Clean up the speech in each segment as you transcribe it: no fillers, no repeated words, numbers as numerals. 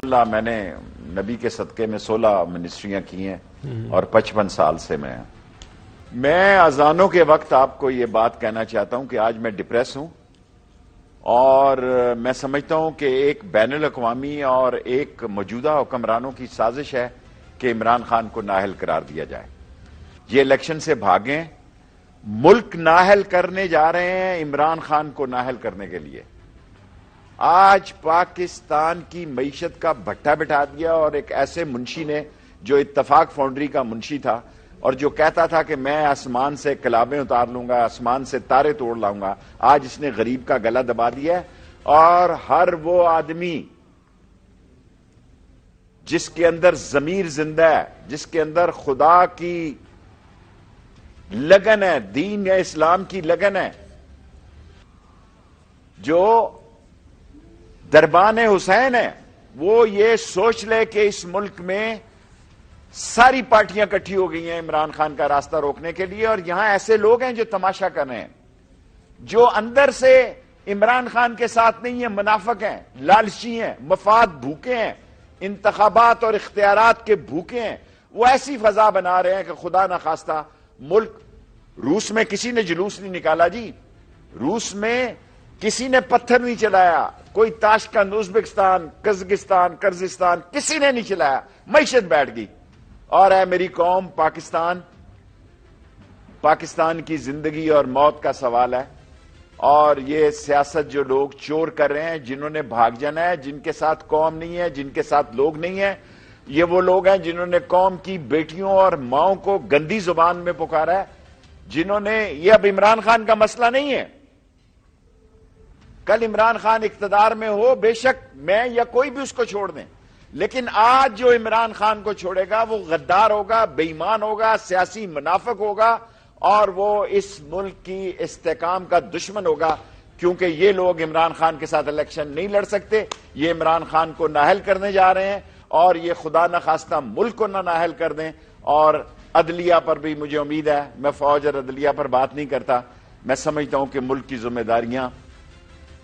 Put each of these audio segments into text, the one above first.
الحمدللہ میں نے نبی کے صدقے میں 16 منسٹریاں کی ہیں اور 55 سال سے میں اذانوں کے وقت آپ کو یہ بات کہنا چاہتا ہوں کہ آج میں ڈپریس ہوں، اور میں سمجھتا ہوں کہ ایک بین الاقوامی اور ایک موجودہ حکمرانوں کی سازش ہے کہ عمران خان کو نااہل قرار دیا جائے۔ یہ الیکشن سے بھاگیں، ملک نااہل کرنے جا رہے ہیں عمران خان کو نااہل کرنے کے لیے۔ آج پاکستان کی معیشت کا بھٹا بٹھا دیا، اور ایک ایسے منشی نے جو اتفاق فاؤنڈری کا منشی تھا اور جو کہتا تھا کہ میں آسمان سے کلابیں اتار لوں گا، آسمان سے تارے توڑ لاؤں گا، آج اس نے غریب کا گلا دبا دیا ہے۔ اور ہر وہ آدمی جس کے اندر ضمیر زندہ ہے، جس کے اندر خدا کی لگن ہے، دین یا اسلام کی لگن ہے، جو دربان حسین ہے، وہ یہ سوچ لے کہ اس ملک میں ساری پارٹیاں اکٹھی ہو گئی ہیں عمران خان کا راستہ روکنے کے لیے، اور یہاں ایسے لوگ ہیں جو تماشا کر رہے ہیں، جو اندر سے عمران خان کے ساتھ نہیں ہیں، منافق ہیں، لالچی ہیں، مفاد بھوکے ہیں، انتخابات اور اختیارات کے بھوکے ہیں۔ وہ ایسی فضا بنا رہے ہیں کہ خدا نخواستہ ملک، روس میں کسی نے جلوس نہیں نکالا جی، روس میں کسی نے پتھر نہیں چلایا، کوئی تاشقند، ازبکستان، قزقستان کسی نے نہیں چلایا، معیشت بیٹھ گئی۔ اور ہے میری قوم، پاکستان کی زندگی اور موت کا سوال ہے، اور یہ سیاست جو لوگ چور کر رہے ہیں، جنہوں نے بھاگ جانا ہے، جن کے ساتھ قوم نہیں ہے، جن کے ساتھ لوگ نہیں ہیں، یہ وہ لوگ ہیں جنہوں نے قوم کی بیٹیوں اور ماؤں کو گندی زبان میں پکارا ہے، جنہوں نے، یہ اب عمران خان کا مسئلہ نہیں ہے، کل عمران خان اقتدار میں ہو، بے شک میں یا کوئی بھی اس کو چھوڑ دیں، لیکن آج جو عمران خان کو چھوڑے گا وہ غدار ہوگا، بے ایمان ہوگا، سیاسی منافق ہوگا، اور وہ اس ملک کی استحکام کا دشمن ہوگا، کیونکہ یہ لوگ عمران خان کے ساتھ الیکشن نہیں لڑ سکتے، یہ عمران خان کو نااہل کرنے جا رہے ہیں، اور یہ خدا نخواستہ ملک کو نہ نااہل کر دیں۔ اور عدلیہ پر بھی مجھے امید ہے، میں فوج اور عدلیہ پر بات نہیں کرتا، میں سمجھتا ہوں کہ ملک کی ذمہ داریاں،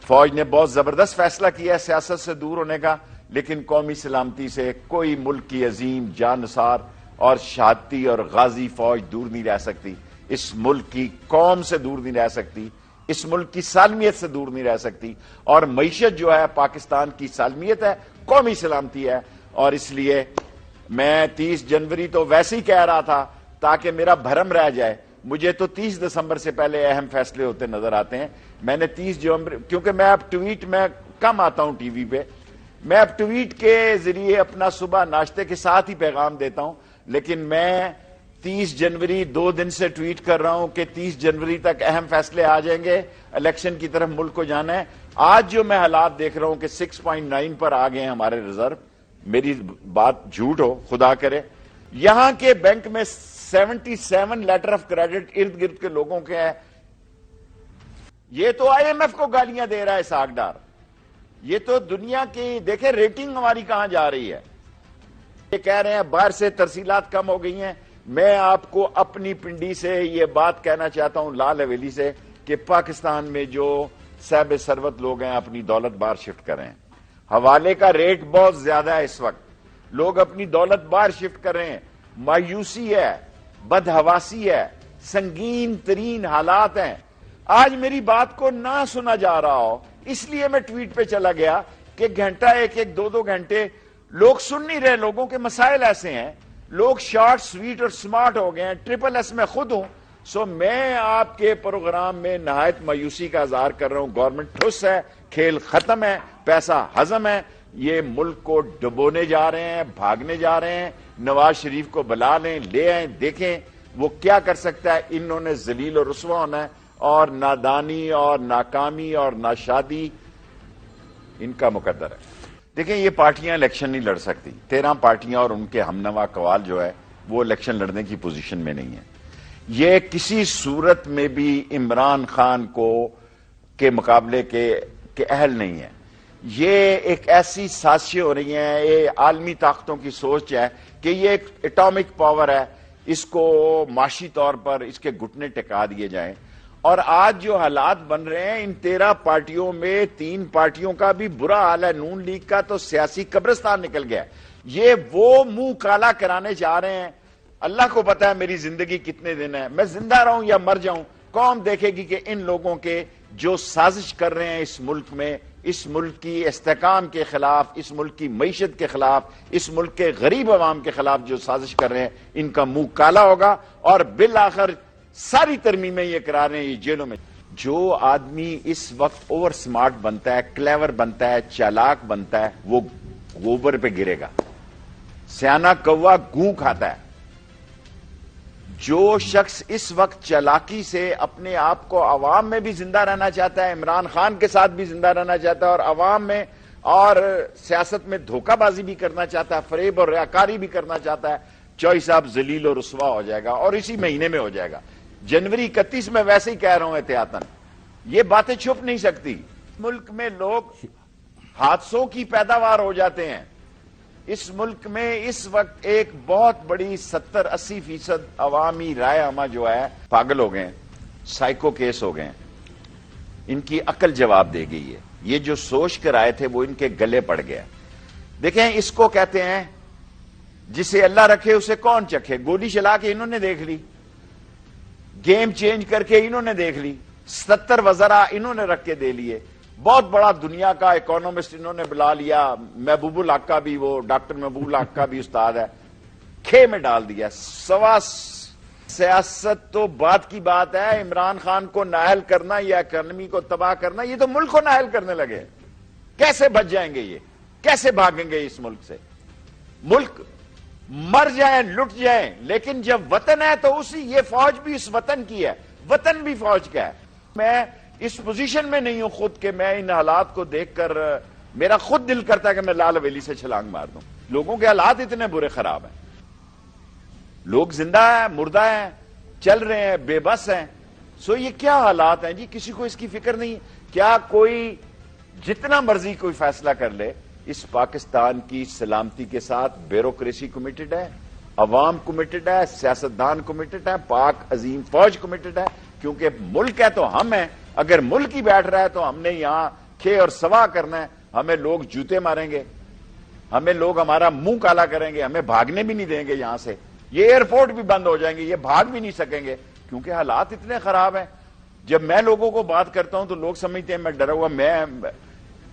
فوج نے بہت زبردست فیصلہ کیا ہے سیاست سے دور ہونے کا، لیکن قومی سلامتی سے کوئی ملک کی عظیم جانثار اور شہادتی اور غازی فوج دور نہیں رہ سکتی، اس ملک کی قوم سے دور نہیں رہ سکتی، اس ملک کی سالمیت سے دور نہیں رہ سکتی، اور معیشت جو ہے پاکستان کی سالمیت ہے، قومی سلامتی ہے۔ اور اس لیے میں 30 جنوری تو ویسے ہی کہہ رہا تھا تاکہ میرا بھرم رہ جائے، مجھے تو 30 دسمبر سے پہلے اہم فیصلے ہوتے نظر آتے ہیں۔ میں نے 30 جنوری، کیونکہ میں اب ٹویٹ میں کم آتا ہوں ٹی وی پہ، میں اب ٹویٹ کے ذریعے اپنا صبح ناشتے کے ساتھ ہی پیغام دیتا ہوں، لیکن میں 30 جنوری 2 دن سے ٹویٹ کر رہا ہوں کہ 30 جنوری تک اہم فیصلے آ جائیں گے، الیکشن کی طرف ملک کو جانا ہے۔ آج جو میں حالات دیکھ رہا ہوں کہ 6.9 پر آ گئے ہیں ہمارے ریزرو، میری بات جھوٹ ہو خدا کرے، یہاں کے بینک میں 77 لیٹر آف کریڈٹ ارد گرد کے لوگوں کے ہیں، یہ تو آئی ایم ایف کو گالیاں دے رہا ہے اسحاق ڈار، یہ تو دنیا کی دیکھیں ریٹنگ ہماری کہاں جا رہی ہے۔ یہ کہہ رہے ہیں باہر سے ترسیلات کم ہو گئی ہیں، میں آپ کو اپنی پنڈی سے یہ بات کہنا چاہتا ہوں، لال حویلی سے، کہ پاکستان میں جو صاحب ثروت لوگ ہیں اپنی دولت باہر شفٹ کریں، حوالے کا ریٹ بہت زیادہ ہے اس وقت، لوگ اپنی دولت باہر شفٹ کر رہے ہیں، مایوسی ہے، بدحواسی ہے، سنگین ترین حالات ہیں۔ آج میری بات کو نہ سنا جا رہا ہو، اس لیے میں ٹویٹ پہ چلا گیا کہ گھنٹہ ایک 2 گھنٹے لوگ سن نہیں رہے، لوگوں کے مسائل ایسے ہیں، لوگ شارٹ سویٹ اور سمارٹ ہو گئے ہیں، ٹرپل ایس میں خود ہوں، سو میں آپ کے پروگرام میں نہایت مایوسی کا اظہار کر رہا ہوں۔ گورنمنٹ ٹھس ہے، کھیل ختم ہے، پیسہ ہضم ہے، یہ ملک کو ڈبونے جا رہے ہیں، بھاگنے جا رہے ہیں۔ نواز شریف کو بلا لیں، لے آئیں، دیکھیں وہ کیا کر سکتا ہے، انہوں نے ذلیل و رسوا ہونا ہے، اور نادانی اور ناکامی اور ناشادی ان کا مقدر ہے۔ دیکھیں یہ پارٹیاں الیکشن نہیں لڑ سکتی، 13 پارٹیاں اور ان کے ہمنوا قوال جو ہے وہ الیکشن لڑنے کی پوزیشن میں نہیں ہے۔ یہ کسی صورت میں بھی عمران خان کو کے مقابلے کے اہل نہیں ہے۔ یہ ایک ایسی سازشیں ہو رہی ہیں، یہ عالمی طاقتوں کی سوچ ہے کہ یہ ایک اٹامک پاور ہے، اس کو معاشی طور پر اس کے گھٹنے ٹکا دیے جائیں، اور آج جو حالات بن رہے ہیں ان 13 پارٹیوں میں 3 پارٹیوں کا بھی برا حال ہے. نون لیگ کا تو سیاسی قبرستان نکل گیا. یہ وہ منہ کالا کرانے چاہ رہے ہیں. اللہ کو پتا ہے میری زندگی کتنے دن ہے, میں زندہ رہوں یا مر جاؤں, قوم دیکھے گی کہ ان لوگوں کے جو سازش کر رہے ہیں اس ملک میں, اس ملک کی استحکام کے خلاف, اس ملک کی معیشت کے خلاف, اس ملک کے غریب عوام کے خلاف جو سازش کر رہے ہیں, ان کا منہ کالا ہوگا. اور بالآخر ساری ترمیمیں یہ کرا رہے ہیں یہ جیلوں میں. جو آدمی اس وقت اوور سمارٹ بنتا ہے, کلیور بنتا ہے, چالاک بنتا ہے, وہ گوبر پہ گرے گا. سیانہ کوا گوں کھاتا ہے. جو شخص اس وقت چالاکی سے اپنے آپ کو عوام میں بھی زندہ رہنا چاہتا ہے, عمران خان کے ساتھ بھی زندہ رہنا چاہتا ہے, اور عوام میں اور سیاست میں دھوکہ بازی بھی کرنا چاہتا ہے, فریب اور ریاکاری بھی کرنا چاہتا ہے, چوئی صاحب ذلیل و رسوا ہو جائے گا. اور اسی مہینے میں ہو جائے گا. جنوری 31 میں ویسے ہی کہہ رہا ہوں احتیاطاً, یہ باتیں چھپ نہیں سکتی. ملک میں لوگ حادثوں کی پیداوار ہو جاتے ہیں. اس ملک میں اس وقت ایک بہت بڑی 70-80% عوامی رائے عامہ جو ہے پاگل ہو گئے, سائیکو کیس ہو گئے. ان کی عقل جواب دے گئی ہے. یہ جو سوچ کر آئے تھے وہ ان کے گلے پڑ گیا. دیکھیں اس کو کہتے ہیں جسے اللہ رکھے اسے کون چکھے. گولی چلا کے انہوں نے دیکھ لی, گیم چینج کر کے انہوں نے دیکھ لی, 70 وزراء انہوں نے رکھ کے دے لیے, بہت بڑا دنیا کا اکانومسٹ انہوں نے بلا لیا, محبوب الحق کا بھی, وہ ڈاکٹر محبوب الحق کا بھی استاد ہے, کھے میں ڈال دیا. سیاست تو بات کی بات ہے, عمران خان کو نااہل کرنا یا اکانومی کو تباہ کرنا, یہ تو ملک کو نااہل کرنے لگے. کیسے بچ جائیں گے یہ, کیسے بھاگیں گے اس ملک سے؟ ملک مر جائیں, لٹ جائیں, لیکن جب وطن ہے تو یہ فوج بھی اس وطن کی ہے, وطن بھی فوج کا ہے. میں اس پوزیشن میں نہیں ہوں خود کہ میں ان حالات کو دیکھ کر میرا خود دل کرتا ہے کہ میں لال حویلی سے چھلانگ مار دوں. لوگوں کے حالات اتنے برے خراب ہیں, لوگ زندہ ہیں, مردہ ہیں, چل رہے ہیں, بے بس ہیں. یہ کیا حالات ہیں جی, کسی کو اس کی فکر نہیں. کیا کوئی جتنا مرضی کوئی فیصلہ کر لے, اس پاکستان کی سلامتی کے ساتھ بیوروکریسی کمیٹڈ ہے, عوام کمیٹڈ ہے, سیاستدان کمیٹڈ ہے, پاک عظیم فوج کمیٹڈ ہے. کیونکہ ملک ہے تو ہم ہیں. اگر ملک ہی بیٹھ رہا ہے تو ہم نے یہاں کھے اور سوا کرنا ہے. ہمیں لوگ جوتے ماریں گے, ہمیں لوگ ہمارا منہ کالا کریں گے, ہمیں بھاگنے بھی نہیں دیں گے یہاں سے. یہ ایئرپورٹ بھی بند ہو جائیں گے, یہ بھاگ بھی نہیں سکیں گے کیونکہ حالات اتنے خراب ہیں. جب میں لوگوں کو بات کرتا ہوں تو لوگ سمجھتے ہیں میں ڈرا ہوا.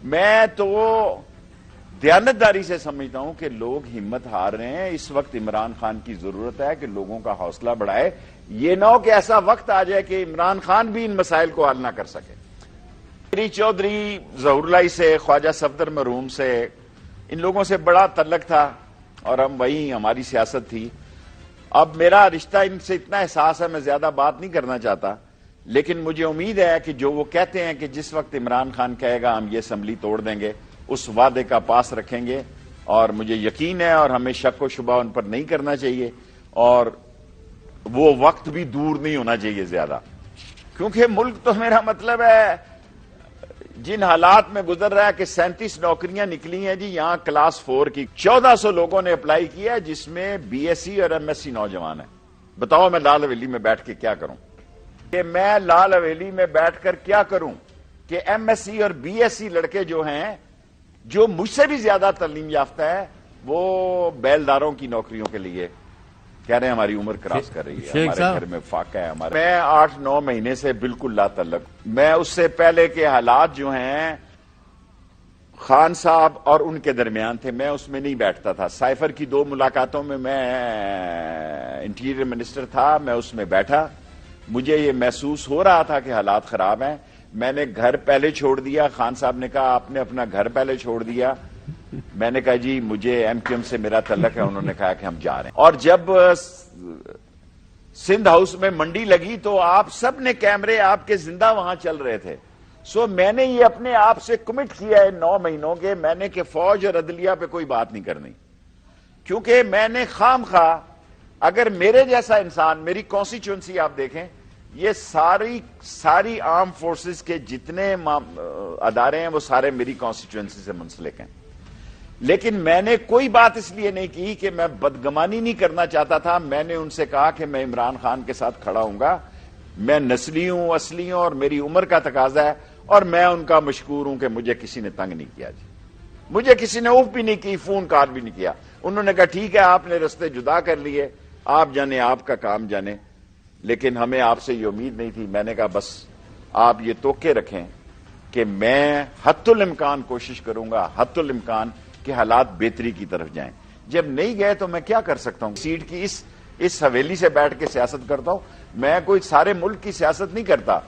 میں تو دیانتداری سے سمجھتا ہوں کہ لوگ ہمت ہار رہے ہیں. اس وقت عمران خان کی ضرورت ہے کہ لوگوں کا حوصلہ بڑھائے. یہ نہ ہو کہ ایسا وقت آ جائے کہ عمران خان بھی ان مسائل کو حل نہ کر سکے. میری چودھری ظہور اللہ سے, خواجہ صفدر مرحوم سے, ان لوگوں سے بڑا تعلق تھا اور ہم وہی ہماری سیاست تھی. اب میرا رشتہ ان سے اتنا احساس ہے, میں زیادہ بات نہیں کرنا چاہتا, لیکن مجھے امید ہے کہ جو وہ کہتے ہیں کہ جس وقت عمران خان کہے گا ہم یہ اسمبلی توڑ دیں گے, اس وعدے کا پاس رکھیں گے. اور مجھے یقین ہے اور ہمیں شک و شبہ ان پر نہیں کرنا چاہیے, اور وہ وقت بھی دور نہیں ہونا چاہیے زیادہ. کیونکہ ملک تو میرا مطلب ہے جن حالات میں گزر رہا ہے کہ 37 نوکریاں نکلی ہیں جی یہاں کلاس 4 کی, 1400 لوگوں نے اپلائی کیا, جس میں بی ایس سی اور ایم ایس سی نوجوان ہیں. بتاؤ میں لال حویلی میں بیٹھ کے کیا کروں, کہ میں لال حویلی میں بیٹھ کر کیا کروں کہ ایم ایس سی اور بی ایس سی لڑکے جو ہیں, جو مجھ سے بھی زیادہ تعلیم یافتہ ہے, وہ بیلداروں کی نوکریوں کے لیے کہہ رہے ہیں ہماری عمر کراس کر رہی ہے, ہمارے گھر میں فاقہ ہے ہمارے. میں 8-9 مہینے سے بالکل لا تعلق. میں اس سے پہلے کے حالات جو ہیں خان صاحب اور ان کے درمیان تھے, میں اس میں نہیں بیٹھتا تھا. سائفر کی 2 ملاقاتوں میں انٹیریئر منسٹر تھا, میں اس میں بیٹھا. مجھے یہ محسوس ہو رہا تھا کہ حالات خراب ہیں. میں نے گھر پہلے چھوڑ دیا. خان صاحب نے کہا آپ نے اپنا گھر پہلے چھوڑ دیا. میں نے کہا جی مجھے ایم کیو ایم سے میرا تعلق ہے. انہوں نے کہا کہ ہم جا رہے ہیں. اور جب سندھ ہاؤس میں منڈی لگی تو آپ سب نے کیمرے آپ کے زندہ وہاں چل رہے تھے. میں نے یہ اپنے آپ سے کمٹ کیا ہے 9 مہینوں کے, میں نے کہ فوج اور عدلیہ پہ کوئی بات نہیں کرنی. کیونکہ میں نے خام خواہ, اگر میرے جیسا انسان, میری کانسٹیچوئنسی آپ دیکھیں, یہ ساری آرم فورسز کے جتنے ادارے ہیں وہ سارے میری کانسٹیچوئنسی سے منسلک ہیں. لیکن میں نے کوئی بات اس لیے نہیں کی کہ میں بدگمانی نہیں کرنا چاہتا تھا. میں نے ان سے کہا کہ میں عمران خان کے ساتھ کھڑا ہوں گا. میں نسلی ہوں، اصلی ہوں، اور میری عمر کا تقاضا ہے، اور میں ان کا مشکور ہوں کہ مجھے کسی نے تنگ نہیں کیا جی، مجھے کسی نے اوف بھی نہیں کی، فون کال بھی نہیں کیا۔ انہوں نے کہا ٹھیک ہے آپ نے رستے جدا کر لیے، آپ جانے، آپ کا کام جانے، لیکن ہمیں آپ سے یہ امید نہیں تھی۔ میں نے کہا بس آپ یہ توقع رکھیں کہ میں حتی الامکان کوشش کروں گا، حتی الامکان کہ حالات بہتری کی طرف جائیں۔ جب نہیں گئے تو میں کیا کر سکتا ہوں؟ سیٹ کی اس حویلی سے بیٹھ کے سیاست کرتا ہوں، میں کوئی سارے ملک کی سیاست نہیں کرتا،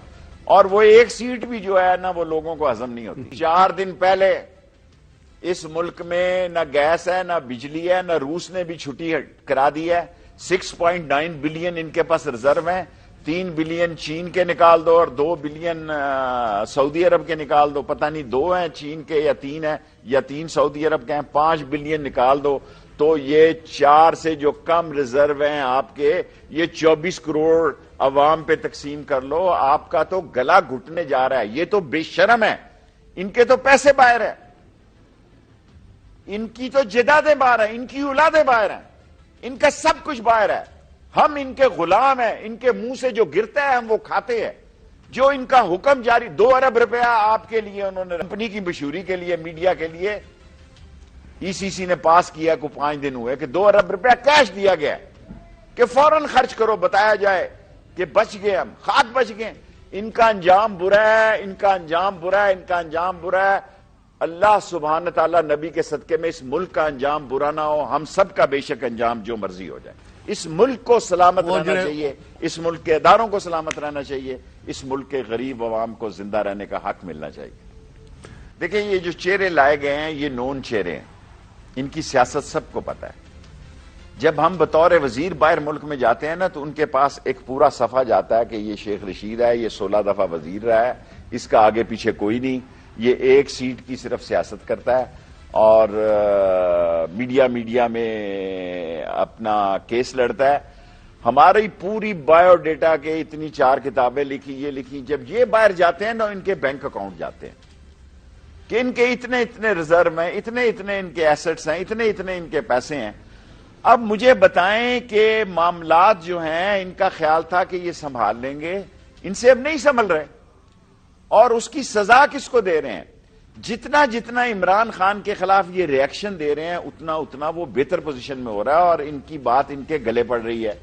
اور وہ ایک سیٹ بھی جو ہے نا وہ لوگوں کو ہضم نہیں ہوتی۔ 4 دن پہلے اس ملک میں نہ گیس ہے، نہ بجلی ہے، نہ روس نے بھی چھٹی کرا دی ہے۔ 6.9 بلین ان کے پاس ریزرو ہیں، 3 بلین چین کے نکال دو اور 2 بلین سعودی عرب کے نکال دو، پتہ نہیں 2 ہیں چین کے یا 3 ہیں، یا 3 سعودی عرب کے ہیں، 5 بلین نکال دو تو یہ 4 سے جو کم ریزرو ہیں آپ کے، یہ 24 کروڑ عوام پہ تقسیم کر لو، آپ کا تو گلا گھٹنے جا رہا ہے۔ یہ تو بے شرم ہے، ان کے تو پیسے باہر ہیں، ان کی تو جدادیں باہر ہیں، ان کی اولادیں باہر ہیں، ان کا سب کچھ باہر ہے، ہم ان کے غلام ہیں، ان کے منہ سے جو گرتا ہے ہم وہ کھاتے ہیں۔ جو ان کا حکم جاری، 2 ارب روپیہ آپ کے لیے انہوں نے کمپنی کی مشہوری کے لیے، میڈیا کے لیے ای سی سی نے پاس کیا کو 5 دن ہوئے کہ 2 ارب روپیہ کیش دیا گیا کہ فوراً خرچ کرو، بتایا جائے کہ بچ گئے، ہم خاک بچ گئے۔ ان کا انجام برا ہے، ان کا انجام برا ہے، ان کا انجام برا ہے۔ اللہ سبحانہ تعالیٰ نبی کے صدقے میں اس ملک کا انجام برا نہ ہو، ہم سب کا بے شک انجام جو مرضی ہو جائے۔ اس ملک کو سلامت رہنا چاہیے، اس ملک کے اداروں کو سلامت رہنا چاہیے، اس ملک کے غریب عوام کو زندہ رہنے کا حق ملنا چاہیے۔ دیکھیں یہ جو چہرے لائے گئے ہیں یہ نون چہرے ہیں، ان کی سیاست سب کو پتہ ہے۔ جب ہم بطور وزیر باہر ملک میں جاتے ہیں نا تو ان کے پاس ایک پورا صفحہ جاتا ہے کہ یہ شیخ رشید ہے، یہ 16 دفعہ وزیر رہا ہے، اس کا آگے پیچھے کوئی نہیں، یہ ایک سیٹ کی صرف سیاست کرتا ہے، اور میڈیا میں اپنا کیس لڑتا ہے۔ ہماری پوری بایو ڈیٹا کے اتنی 4 کتابیں لکھی، یہ لکھی، جب یہ باہر جاتے ہیں نا ان کے بینک اکاؤنٹ جاتے ہیں کہ ان کے اتنے ریزرو ہیں، اتنے ان کے ایسٹس ہیں، اتنے ان کے پیسے ہیں۔ اب مجھے بتائیں کہ معاملات جو ہیں ان کا خیال تھا کہ یہ سنبھال لیں گے، ان سے اب نہیں سنبھل رہے، اور اس کی سزا کس کو دے رہے ہیں؟ جتنا عمران خان کے خلاف یہ ری ایکشن دے رہے ہیں اتنا وہ بہتر پوزیشن میں ہو رہا ہے، اور ان کی بات ان کے گلے پڑ رہی ہے،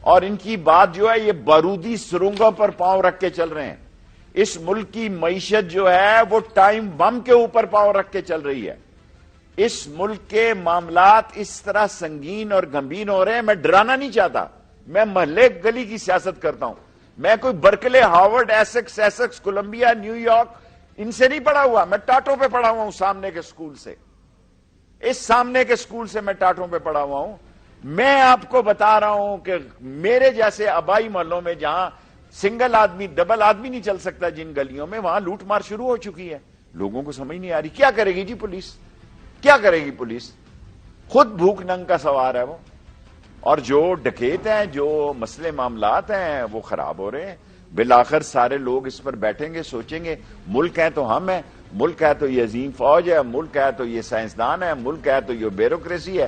اور ان کی بات جو ہے یہ بارودی سرنگوں پر پاؤں رکھ کے چل رہے ہیں۔ اس ملک کی معیشت جو ہے وہ ٹائم بم کے اوپر پاؤں رکھ کے چل رہی ہے۔ اس ملک کے معاملات اس طرح سنگین اور گمبھیر ہو رہے ہیں، میں ڈرانا نہیں چاہتا، میں محلے گلی کی سیاست کرتا ہوں، میں کوئی Berkeley, Harvard, Essex, Columbia, New York ان سے نہیں پڑھا ہوا، میں ٹاٹوں پہ پڑھا ہوا ہوں، سامنے کے سکول سے، اس سامنے کے سکول سے میں ٹاٹوں پہ پڑھا ہوا ہوں۔ میں آپ کو بتا رہا ہوں کہ میرے جیسے آبائی محلوں میں جہاں سنگل آدمی، ڈبل آدمی نہیں چل سکتا، جن گلیوں میں وہاں لوٹ مار شروع ہو چکی ہے۔ لوگوں کو سمجھ نہیں آ رہی کیا کرے گی جی پولیس، کیا کرے گی پولیس؟ خود بھوک ننگ کا سوار ہے وہ، اور جو ڈکیت ہیں، جو مسئلے معاملات ہیں وہ خراب ہو رہے ہیں۔ بالآخر سارے لوگ اس پر بیٹھیں گے، سوچیں گے ملک ہے تو ہم ہیں، ملک ہے تو یہ عظیم فوج ہے، ملک ہے تو یہ سائنسدان ہے، ملک ہے تو یہ بیوروکریسی ہے۔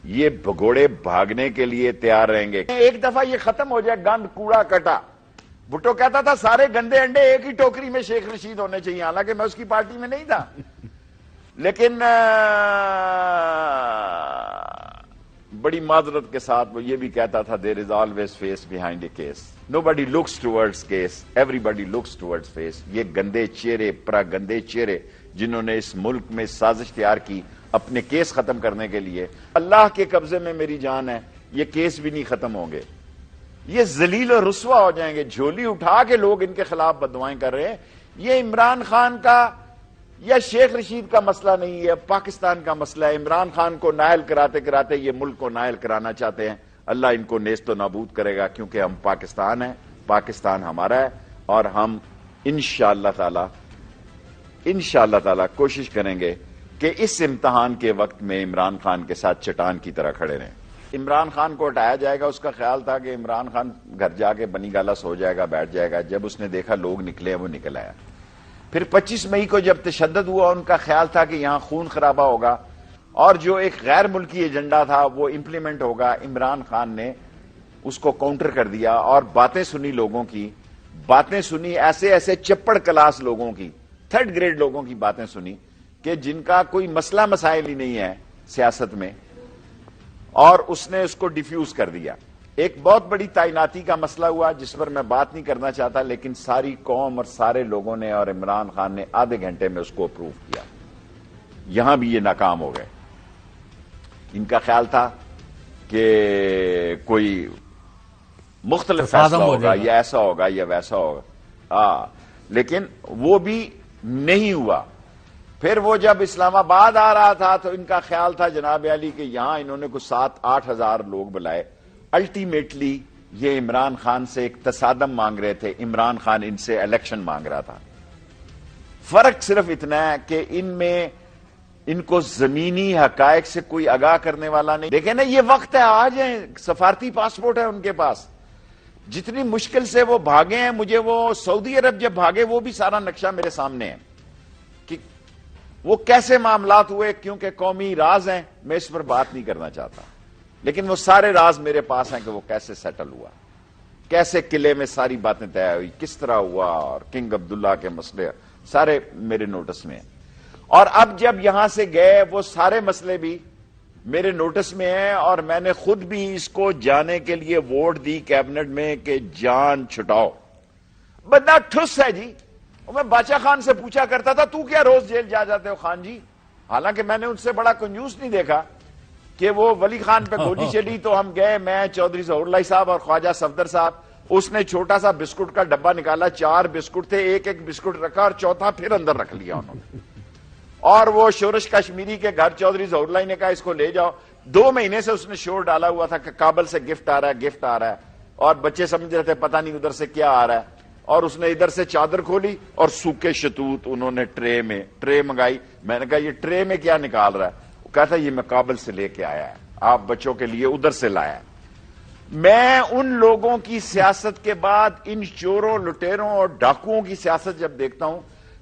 یہ بھگوڑے بھاگنے کے لیے تیار رہیں گے۔ ایک دفعہ یہ ختم ہو جائے، گند کوڑا کٹا۔ بھٹو کہتا تھا سارے گندے انڈے ایک ہی ٹوکری میں شیخ رشید ہونے چاہیے، حالانکہ میں اس کی پارٹی میں نہیں تھا، لیکن بڑی معذرت کے ساتھ وہ یہ بھی کہتا تھا there is always face behind a case, nobody looks towards case, everybody looks towards face۔ یہ گندے چہرے، گندے چہرے جنہوں نے اس ملک میں سازش تیار کی اپنے کیس ختم کرنے کے لیے، اللہ کے قبضے میں میری جان ہے، یہ کیس بھی نہیں ختم ہوں گے، یہ ذلیل و رسوا ہو جائیں گے۔ جھولی اٹھا کے لوگ ان کے خلاف بددعائیں کر رہے ہیں۔ یہ عمران خان کا یا شیخ رشید کا مسئلہ نہیں ہے، پاکستان کا مسئلہ ہے۔ عمران خان کو نائل کراتے یہ ملک کو نائل کرانا چاہتے ہیں۔ اللہ ان کو نیست و نابود کرے گا، کیونکہ ہم پاکستان ہیں، پاکستان ہمارا ہے، اور ہم انشاءاللہ تعالی کوشش کریں گے کہ اس امتحان کے وقت میں عمران خان کے ساتھ چٹان کی طرح کھڑے رہیں۔ عمران خان کو ہٹایا جائے گا، اس کا خیال تھا کہ عمران خان گھر جا کے بنی گالا سو جائے گا، بیٹھ جائے گا۔ جب اس نے دیکھا لوگ نکلے ہیں وہ نکل آیا۔ پھر 25 مئی کو جب تشدد ہوا، ان کا خیال تھا کہ یہاں خون خرابہ ہوگا اور جو ایک غیر ملکی ایجنڈا تھا وہ امپلیمنٹ ہوگا۔ عمران خان نے اس کو کاؤنٹر کر دیا اور باتیں سنی لوگوں کی، باتیں سنی ایسے ایسے چپڑ کلاس لوگوں کی، تھرڈ گریڈ لوگوں کی باتیں سنی کہ جن کا کوئی مسئلہ مسائل ہی نہیں ہے سیاست میں، اور اس نے اس کو ڈیفیوز کر دیا۔ ایک بہت بڑی تعیناتی کا مسئلہ ہوا جس پر میں بات نہیں کرنا چاہتا، لیکن ساری قوم اور سارے لوگوں نے اور عمران خان نے آدھے گھنٹے میں اس کو اپروو کیا۔ یہاں بھی یہ ناکام ہو گئے۔ ان کا خیال تھا کہ کوئی مختلف فیصلہ ہوگا، یا ایسا ہوگا یا ویسا ہوگا، لیکن وہ بھی نہیں ہوا۔ پھر وہ جب اسلام آباد آ رہا تھا تو ان کا خیال تھا جناب علی کہ یہاں انہوں نے کچھ 7-8 ہزار لوگ بلائے۔ الٹیمیٹلی یہ عمران خان سے ایک تصادم مانگ رہے تھے، عمران خان ان سے الیکشن مانگ رہا تھا۔ فرق صرف اتنا ہے کہ ان کو زمینی حقائق سے کوئی آگاہ کرنے والا نہیں۔ دیکھیں نا، یہ وقت ہے، آج ہیں، سفارتی پاسپورٹ ہے ان کے پاس، جتنی مشکل سے وہ بھاگے ہیں۔ مجھے وہ سعودی عرب جب بھاگے وہ بھی سارا نقشہ میرے سامنے ہے کہ وہ کیسے معاملات ہوئے، کیونکہ قومی راز ہیں، میں اس پر بات نہیں کرنا چاہتا، لیکن وہ سارے راز میرے پاس ہیں کہ وہ کیسے سیٹل ہوا، کیسے قلعے میں ساری باتیں طے ہوئی، کس طرح ہوا، اور کنگ عبداللہ کے مسئلے سارے میرے نوٹس میں ہیں۔ اور اب جب یہاں سے گئے وہ سارے مسئلے بھی میرے نوٹس میں ہیں، اور میں نے خود بھی اس کو جانے کے لیے ووٹ دی کیبنٹ میں کہ جان چھٹاؤ۔ بندہ ٹھس ہے جی۔ میں باچا خان سے پوچھا کرتا تھا تو کیا روز جیل جاتے ہو خان جی؟ حالانکہ میں نے ان سے بڑا کنجوس نہیں دیکھا کہ وہ ولی خان پہ گولی چلی تو ہم گئے، میں، چودھری ظہور اللہ صاحب اور خواجہ صفدر صاحب۔ اس نے چھوٹا سا بسکٹ کا ڈبہ نکالا، 4 بسکٹ تھے، ایک بسکٹ رکھا اور چوتھا پھر اندر رکھ لیا انہوں نے۔ اور وہ شورش کشمیری کے گھر چودھری ظہور اللہ نے کہا اس کو لے جاؤ۔ 2 مہینے سے اس نے شور ڈالا ہوا تھا کہ کابل سے گفٹ آ رہا ہے، گفٹ آ رہا ہے، اور بچے سمجھ رہے تھے پتہ نہیں ادھر سے کیا آ رہا ہے۔ اور اس نے ادھر سے چادر کھولی اور سوکھے شتوت انہوں نے ٹرے منگائی۔ میں نے کہا یہ ٹرے میں کیا نکال رہا ہے؟ وہ کہتا یہ میں کابل سے لے کے آیا ہے، آپ بچوں کے لیے ادھر سے لایا ہے۔ میں ان لوگوں کی سیاست کے بعد ان چوروں، لٹیروں اور ڈاکوؤں کی سیاست جب دیکھتا ہوں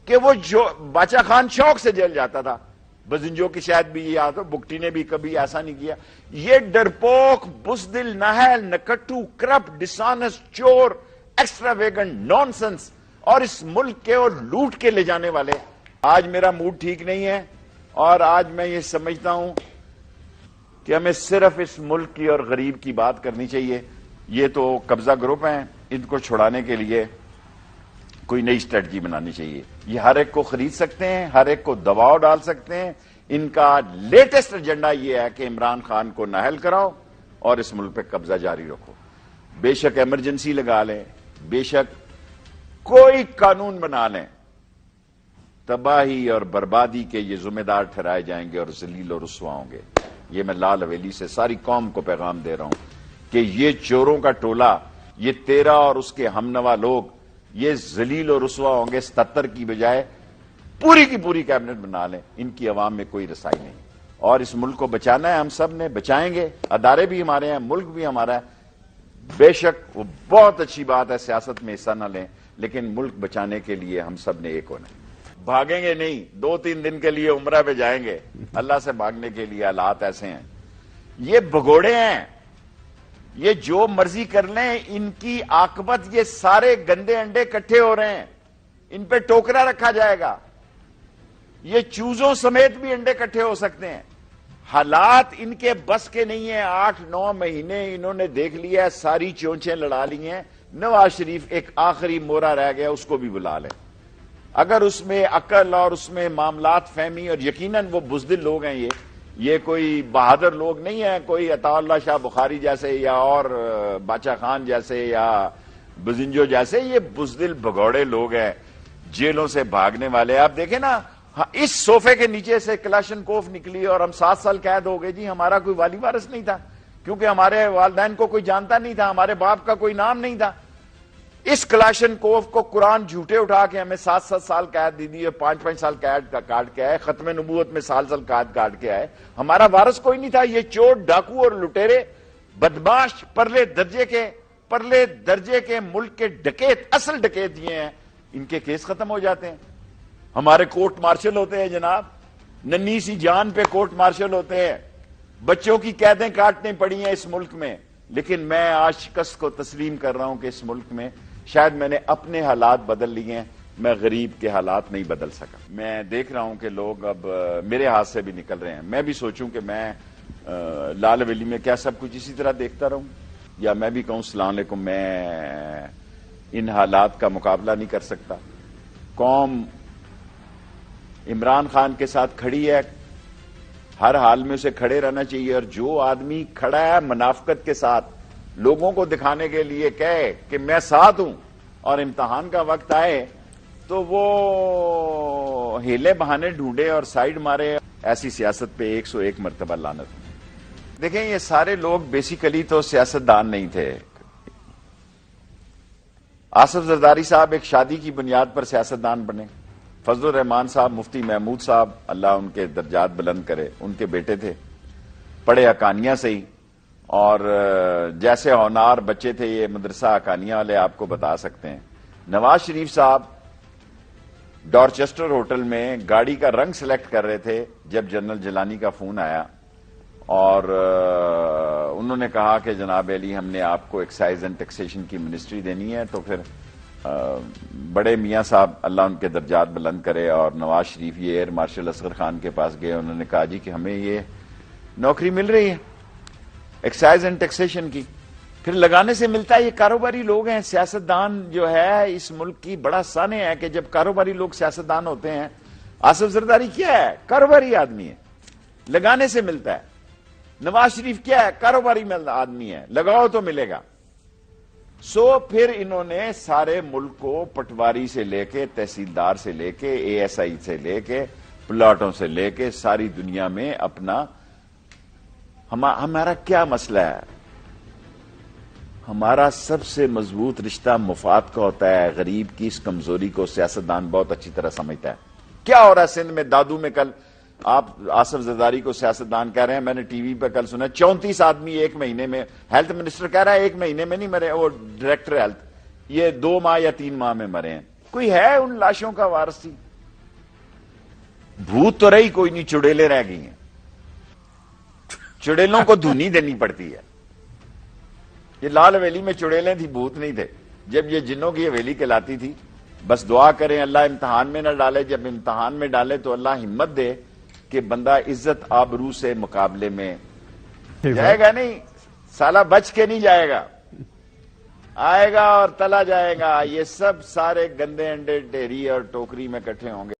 کہ وہ جو باچا خان شوق سے جیل جاتا تھا، بزنجو کی شاید بھی یہ یاد ہو، بگٹی نے بھی کبھی ایسا نہیں کیا۔ یہ ڈرپوک، بزدل، ناہل، نکٹو، کرپٹ، ڈسانسٹ، چور، ایکسٹرا ویگن، نان سنس، اور اس ملک کے اور لوٹ کے لے جانے والے۔ آج میرا موڈ ٹھیک نہیں ہے، اور آج میں یہ سمجھتا ہوں کہ ہمیں صرف اس ملک کی اور غریب کی بات کرنی چاہیے۔ یہ تو قبضہ گروپ ہیں، ان کو چھڑانے کے لیے کوئی نئی اسٹریٹجی بنانی چاہیے۔ یہ ہر ایک کو خرید سکتے ہیں، ہر ایک کو دباؤ ڈال سکتے ہیں۔ ان کا لیٹسٹ ایجنڈا یہ ہے کہ عمران خان کو نااہل کراؤ اور اس ملک پہ قبضہ جاری رکھو۔ بے شک ایمرجنسی لگا لیں، بے شک کوئی قانون بنا لیں، تباہی اور بربادی کے یہ ذمہ دار ٹھہرائے جائیں گے اور ذلیل و رسوا ہوں گے۔ یہ میں لال حویلی سے ساری قوم کو پیغام دے رہا ہوں کہ یہ چوروں کا ٹولہ، یہ تیرا اور اس کے ہمنوا لوگ، یہ ذلیل و رسوا ہوں گے۔ 77 کی بجائے پوری کی پوری کیبنٹ بنا لیں، ان کی عوام میں کوئی رسائی نہیں۔ اور اس ملک کو بچانا ہے، ہم سب نے، بچائیں گے۔ ادارے بھی ہمارے ہیں، ملک بھی ہمارا ہے۔ بے شک وہ بہت اچھی بات ہے سیاست میں حصہ نہ لیں، لیکن ملک بچانے کے لیے ہم سب نے ایک ہونا ہے۔ بھاگیں گے نہیں، 2-3 دن کے لیے عمرہ پہ جائیں گے، اللہ سے بھاگنے کے لیے حالات ایسے ہیں۔ یہ بھگوڑے ہیں، یہ جو مرضی کر لیں، ان کی عاقبت یہ سارے گندے انڈے کٹھے ہو رہے ہیں، ان پہ ٹوکرا رکھا جائے گا۔ یہ چوزوں سمیت بھی انڈے کٹھے ہو سکتے ہیں۔ حالات ان کے بس کے نہیں ہیں۔ 8-9 مہینے انہوں نے دیکھ لیا ہے، ساری چونچیں لڑا لی ہیں۔ نواز شریف ایک آخری مورا رہ گیا، اس کو بھی بلا لیں۔ اگر اس میں عقل اور اس میں معاملات فہمی، اور یقیناً وہ بزدل لوگ ہیں، یہ کوئی بہادر لوگ نہیں ہیں، کوئی عطا اللہ شاہ بخاری جیسے یا اور باچا خان جیسے یا بزنجو جیسے، یہ بزدل بھگوڑے لوگ ہیں، جیلوں سے بھاگنے والے۔ آپ دیکھیں نا، اس صوفے کے نیچے سے کلاشنکوف نکلی اور ہم 7 سال قید ہو گئے جی۔ ہمارا کوئی والی وارث نہیں تھا، کیونکہ ہمارے والدین کو کوئی جانتا نہیں تھا، ہمارے باپ کا کوئی نام نہیں تھا۔ اس کلاشنکوف کو قرآن جھوٹے اٹھا کے ہمیں 7 سال قید دی دی اور 5 سال قید کا کاٹ کے آئے، ختم نبوت میں سال قید کاٹ کے آئے۔ ہمارا وارث کوئی نہیں تھا۔ یہ چور، ڈاکو اور لٹیرے، بدماش، پرلے درجے کے ملک کے ڈکیت، اصل ڈکیت یہ ہیں، ان کے کیس ختم ہو جاتے ہیں۔ ہمارے کورٹ مارشل ہوتے ہیں جناب، ننھی سی جان پہ کورٹ مارشل ہوتے ہیں۔ بچوں کی قیدیں کاٹنی پڑی ہیں اس ملک میں، لیکن میں آج شکست کو تسلیم کر رہا ہوں کہ اس ملک میں شاید میں نے اپنے حالات بدل لیے ہیں، میں غریب کے حالات نہیں بدل سکا۔ میں دیکھ رہا ہوں کہ لوگ اب میرے ہاتھ سے بھی نکل رہے ہیں، میں بھی سوچوں کہ میں لال ویلی میں کیا سب کچھ اسی طرح دیکھتا رہوں، یا میں بھی کہوں السلام علیکم میں ان حالات کا مقابلہ نہیں کر سکتا۔ قوم عمران خان کے ساتھ کھڑی ہے، ہر حال میں اسے کھڑے رہنا چاہیے، اور جو آدمی کھڑا ہے منافقت کے ساتھ لوگوں کو دکھانے کے لیے کہے کہ میں ساتھ ہوں اور امتحان کا وقت آئے تو وہ ہیلے بہانے ڈھونڈے اور سائیڈ مارے، ایسی سیاست پہ 101 مرتبہ لعنت۔ دیکھیں یہ سارے لوگ بیسیکلی تو سیاستدان نہیں تھے۔ آصف زرداری صاحب ایک شادی کی بنیاد پر سیاستدان بنے، فضل الرحمان صاحب، مفتی محمود صاحب اللہ ان کے درجات بلند کرے، ان کے بیٹے تھے، پڑھے حقانیہ سے ہی، اور جیسے ہونہار بچے تھے یہ مدرسہ حقانیہ والے آپ کو بتا سکتے ہیں۔ نواز شریف صاحب ڈارچسٹر ہوٹل میں گاڑی کا رنگ سلیکٹ کر رہے تھے جب جنرل جیلانی کا فون آیا، اور انہوں نے کہا کہ جناب علی ہم نے آپ کو ایکسائز اینڈ ٹیکسیشن کی منسٹری دینی ہے، تو پھر بڑے میاں صاحب اللہ ان کے درجات بلند کرے اور نواز شریف یہ ایئر مارشل اصغر خان کے پاس گئے، انہوں نے کہا جی کہ ہمیں یہ نوکری مل رہی ہے ایکسائز اینڈ ٹیکسیشن کی، پھر لگانے سے ملتا ہے۔ یہ کاروباری لوگ ہیں، سیاستدان جو ہے اس ملک کی بڑا سانے ہے کہ جب کاروباری لوگ سیاستدان ہوتے ہیں۔ آصف زرداری کیا ہے؟ کاروباری آدمی ہے، لگانے سے ملتا ہے۔ نواز شریف کیا ہے؟ کاروباری آدمی ہے، لگاؤ تو ملے گا۔ پھر انہوں نے سارے ملک کو پٹواری سے لے کے تحصیلدار سے لے کے اے ایس آئی سے لے کے پلاٹوں سے لے کے ساری دنیا میں اپنا ہمارا کیا مسئلہ ہے؟ ہمارا سب سے مضبوط رشتہ مفاد کا ہوتا ہے۔ غریب کی اس کمزوری کو سیاستدان بہت اچھی طرح سمجھتا ہے۔ کیا ہو رہا ہے سندھ میں؟ دادو میں کل آپ آصف زرداری کو سیاستدان کہہ رہے ہیں، میں نے ٹی وی پہ کل سنا 34 آدمی ایک مہینے میں، ہیلتھ منسٹر کہہ رہا ہے ایک مہینے میں نہیں مرے، وہ ڈائریکٹر ہیلتھ، یہ 2 ماہ یا 3 ماہ میں مرے ہیں۔ کوئی ہے ان لاشوں کا وارثی؟ بھوت تو رہی کوئی نہیں، چڑیلیں رہ گئی ہیں، چڑیلوں کو دھنی دینی پڑتی ہے۔ یہ لال حویلی میں چڑیلیں تھی، بھوت نہیں تھے۔ جب یہ جنوں کی حویلی کہلاتی تھی، بس دعا کریں اللہ امتحان میں نہ ڈالے، جب امتحان میں ڈالے تو اللہ ہمت دے کہ بندہ عزت آبرو سے مقابلے میں جائے گا، نہیں سالہ بچ کے نہیں جائے گا، آئے گا اور تلا جائے گا۔ یہ سب سارے گندے انڈے ڈھیری اور ٹوکری میں کٹھے ہوں گے۔